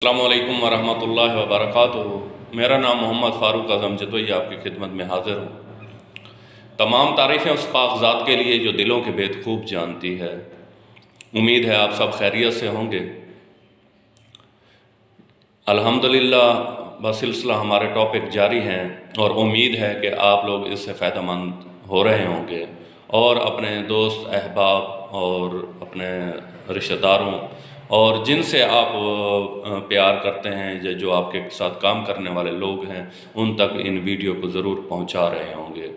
السلام علیکم ورحمۃ اللہ وبرکاتہ۔ میرا نام محمد فاروق اعظم جتوئی آپ کی خدمت میں حاضر ہوں۔ تمام تعریفیں اس پاک ذات کے لیے جو دلوں کے بھید خوب جانتی ہے۔ امید ہے آپ سب خیریت سے ہوں گے۔ الحمدللہ بسلسلہ ہمارے ٹاپک جاری ہیں اور امید ہے کہ آپ لوگ اس سے فائدہ مند ہو رہے ہوں گے اور اپنے دوست احباب اور اپنے رشتہ داروں اور جن سے آپ پیار کرتے ہیں جو آپ کے ساتھ کام کرنے والے لوگ ہیں ان تک ان ویڈیو کو ضرور پہنچا رہے ہوں گے۔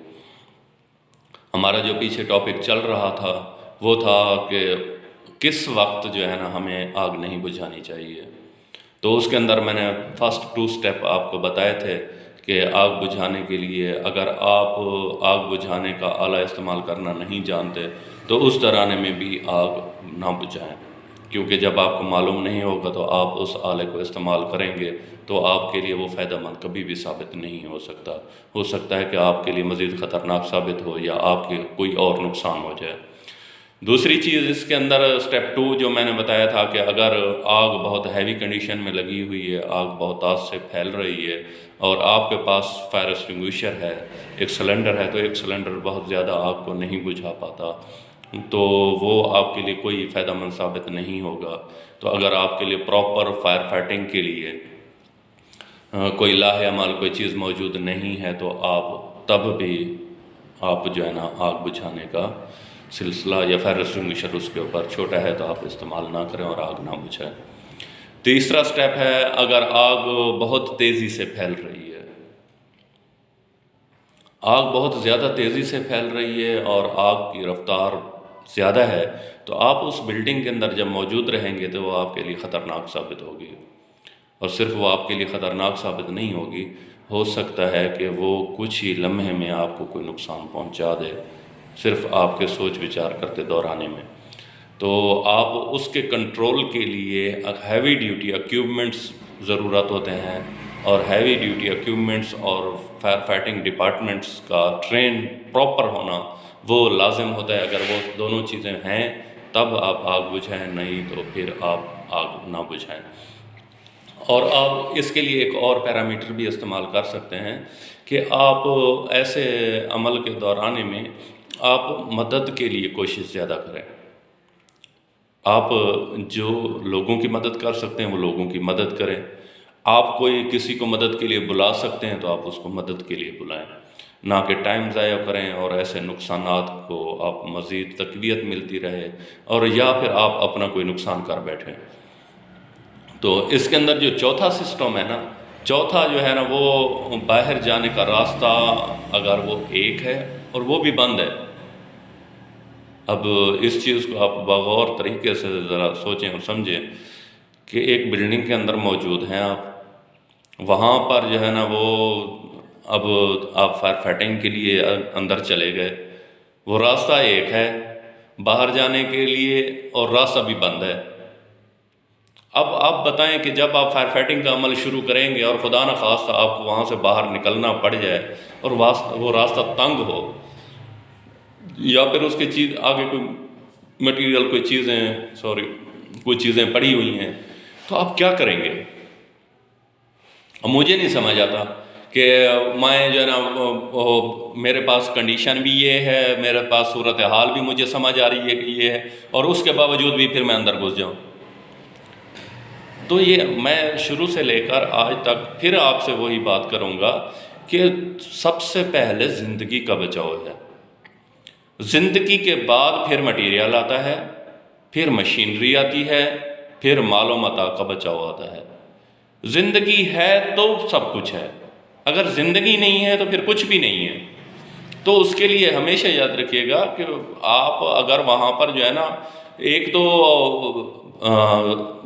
ہمارا جو پیچھے ٹاپک چل رہا تھا وہ تھا کہ کس وقت جو ہے نا ہمیں آگ نہیں بجھانی چاہیے۔ تو اس کے اندر میں نے فرسٹ 2 سٹیپ آپ کو بتائے تھے کہ آگ بجھانے کے لیے اگر آپ آگ بجھانے کا آلہ استعمال کرنا نہیں جانتے تو اس ترانے میں بھی آگ نہ بجھائیں، کیونکہ جب آپ کو معلوم نہیں ہوگا تو آپ اس آلے کو استعمال کریں گے تو آپ کے لیے وہ فائدہ مند کبھی بھی ثابت نہیں ہو سکتا ہے کہ آپ کے لیے مزید خطرناک ثابت ہو یا آپ کے کوئی اور نقصان ہو جائے۔ دوسری چیز اس کے اندر سٹیپ 2 جو میں نے بتایا تھا کہ اگر آگ بہت ہیوی کنڈیشن میں لگی ہوئی ہے، آگ بہت آگ سے پھیل رہی ہے اور آپ کے پاس فائر ایکسٹنگوشر ہے، ایک سلنڈر ہے، تو ایک سلنڈر بہت زیادہ آگ کو نہیں بجھا پاتا تو وہ آپ کے لیے کوئی فائدہ مند ثابت نہیں ہوگا۔ تو اگر آپ کے لیے پراپر فائر فائٹنگ کے لیے کوئی لاہ عمل کوئی چیز موجود نہیں ہے تو آپ تب بھی آپ جو ہے نا آگ بجھانے کا سلسلہ یا فائر ایکسٹنگوشر اس کے اوپر چھوٹا ہے تو آپ استعمال نہ کریں اور آگ نہ بجھائیں۔ تیسرا سٹیپ ہے اگر آگ بہت تیزی سے پھیل رہی ہے، آگ بہت زیادہ تیزی سے پھیل رہی ہے اور آگ کی رفتار زیادہ ہے تو آپ اس بلڈنگ کے اندر جب موجود رہیں گے تو وہ آپ کے لیے خطرناک ثابت ہوگی، اور صرف وہ آپ کے لیے خطرناک ثابت نہیں ہوگی، ہو سکتا ہے کہ وہ کچھ ہی لمحے میں آپ کو کوئی نقصان پہنچا دے صرف آپ کے سوچ وچار کرتے دورانے میں۔ تو آپ اس کے کنٹرول کے لیے ہیوی ڈیوٹی ایکوپمنٹس ضرورت ہوتے ہیں، اور ہیوی ڈیوٹی ایکوپمنٹس اور فائر فائٹنگ ڈپارٹمنٹس کا ٹرین پراپر ہونا وہ لازم ہوتا ہے۔ اگر وہ دونوں چیزیں ہیں تب آپ آگ بجھائیں، نہیں تو پھر آپ آگ نہ بجھائیں۔ اور آپ اس کے لیے ایک اور پیرامیٹر بھی استعمال کر سکتے ہیں کہ آپ ایسے عمل کے دورانے میں آپ مدد کے لیے کوشش زیادہ کریں۔ آپ جو لوگوں کی مدد کر سکتے ہیں وہ لوگوں کی مدد کریں۔ آپ کوئی کسی کو مدد کے لیے بلا سکتے ہیں تو آپ اس کو مدد کے لیے بلائیں، نہ کہ ٹائم ضائع کریں اور ایسے نقصانات کو آپ مزید تقویت ملتی رہے اور یا پھر آپ اپنا کوئی نقصان کر بیٹھیں۔ تو اس کے اندر جو چوتھا سسٹم ہے نا، چوتھا جو ہے نا وہ باہر جانے کا راستہ اگر وہ ایک ہے اور وہ بھی بند ہے۔ اب اس چیز کو آپ بغور طریقے سے ذرا سوچیں اور سمجھیں کہ ایک بلڈنگ کے اندر موجود ہیں آپ، وہاں پر جو ہے نا وہ اب آپ فائر فائٹنگ کے لیے اندر چلے گئے، وہ راستہ ایک ہے باہر جانے کے لیے اور راستہ بھی بند ہے۔ اب آپ بتائیں کہ جب آپ فائر فائٹنگ کا عمل شروع کریں گے اور خدا نخواستہ آپ کو وہاں سے باہر نکلنا پڑ جائے اور وہ راستہ تنگ ہو یا پھر اس کی چیز آگے کوئی مٹیریل کوئی چیزیں پڑی ہوئی ہیں تو آپ کیا کریں گے؟ اب مجھے نہیں سمجھ آتا کہ میں جو ہے نا میرے پاس کنڈیشن بھی یہ ہے، میرے پاس صورتحال بھی مجھے سمجھ آ رہی ہے کہ یہ ہے، اور اس کے باوجود بھی پھر میں اندر گھس جاؤں۔ تو یہ میں شروع سے لے کر آج تک پھر آپ سے وہی بات کروں گا کہ سب سے پہلے زندگی کا بچاؤ ہے۔ زندگی کے بعد پھر مٹیریل آتا ہے، پھر مشینری آتی ہے، پھر مال و متاع کا بچاؤ آتا ہے۔ زندگی ہے تو سب کچھ ہے، اگر زندگی نہیں ہے تو پھر کچھ بھی نہیں ہے۔ تو اس کے لیے ہمیشہ یاد رکھیے گا کہ آپ اگر وہاں پر جو ہے نا ایک تو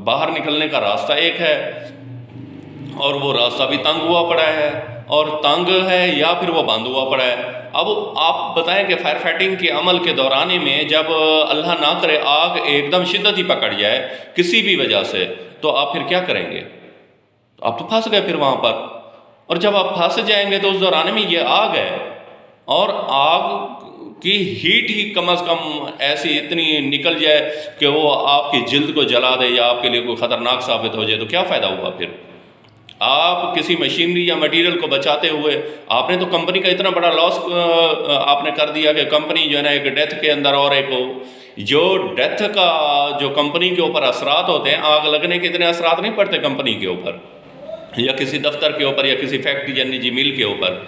باہر نکلنے کا راستہ ایک ہے اور وہ راستہ بھی تنگ ہوا پڑا ہے، اور تنگ ہے یا پھر وہ بند ہوا پڑا ہے۔ اب آپ بتائیں کہ فائر فائٹنگ کے عمل کے دورانے میں جب اللہ نہ کرے آگ ایک دم شدت ہی پکڑ جائے کسی بھی وجہ سے تو آپ پھر کیا کریں گے؟ آپ تو پھنس گئے پھر وہاں پر، اور جب آپ پھنس جائیں گے تو اس دوران میں یہ آگ ہے، اور آگ کی ہیٹ ہی کم از کم ایسی اتنی نکل جائے کہ وہ آپ کی جلد کو جلا دے یا آپ کے لیے کوئی خطرناک ثابت ہو جائے، تو کیا فائدہ ہوا پھر؟ آپ کسی مشینری یا مٹیریل کو بچاتے ہوئے آپ نے تو کمپنی کا اتنا بڑا لاس آپ نے کر دیا کہ کمپنی جو ہے نا ایک ڈیتھ کے اندر، اور ایک جو ڈیتھ کا جو کمپنی کے اوپر اثرات ہوتے ہیں، آگ لگنے کے اتنے اثرات نہیں پڑتے کمپنی کے اوپر یا کسی دفتر کے اوپر یا کسی فیکٹری یا نجی مل کے اوپر،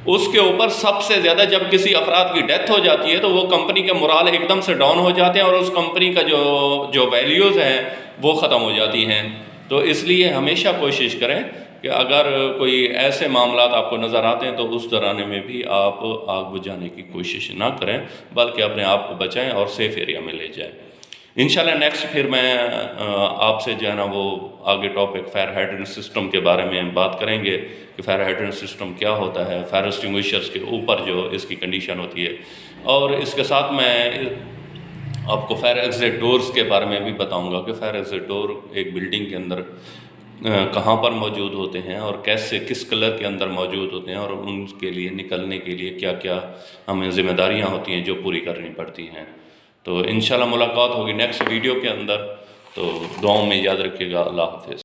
اس کے اوپر سب سے زیادہ جب کسی افراد کی ڈیتھ ہو جاتی ہے تو وہ کمپنی کے مورال ایک دم سے ڈاؤن ہو جاتے ہیں اور اس کمپنی کا جو ویلیوز ہیں وہ ختم ہو جاتی ہیں۔ تو اس لیے ہمیشہ کوشش کریں کہ اگر کوئی ایسے معاملات آپ کو نظر آتے ہیں تو اس دوران میں بھی آپ آگ بجھانے کی کوشش نہ کریں، بلکہ اپنے آپ کو بچائیں اور سیف ایریا میں لے جائیں۔ انشاءاللہ نیکسٹ پھر میں آپ سے جو ہے نا وہ آگے ٹاپک فائر ہائیڈرنٹ سسٹم کے بارے میں بات کریں گے کہ فائر ہائیڈرنٹ سسٹم کیا ہوتا ہے، فائر ایکسٹنگوئشرز کے اوپر جو اس کی کنڈیشن ہوتی ہے، اور اس کے ساتھ میں آپ کو فائر ایگزٹ ڈورز کے بارے میں بھی بتاؤں گا کہ فائر ایگزٹ ڈور ایک بلڈنگ کے اندر کہاں پر موجود ہوتے ہیں اور کیسے کس کلر کے اندر موجود ہوتے ہیں، اور ان کے لیے نکلنے کے لیے کیا کیا ہمیں ذمہ داریاں ہوتی ہیں جو پوری کرنی پڑتی ہیں۔ تو انشاءاللہ ملاقات ہوگی نیکسٹ ویڈیو کے اندر، تو دعاؤں میں یاد رکھیے گا۔ اللہ حافظ۔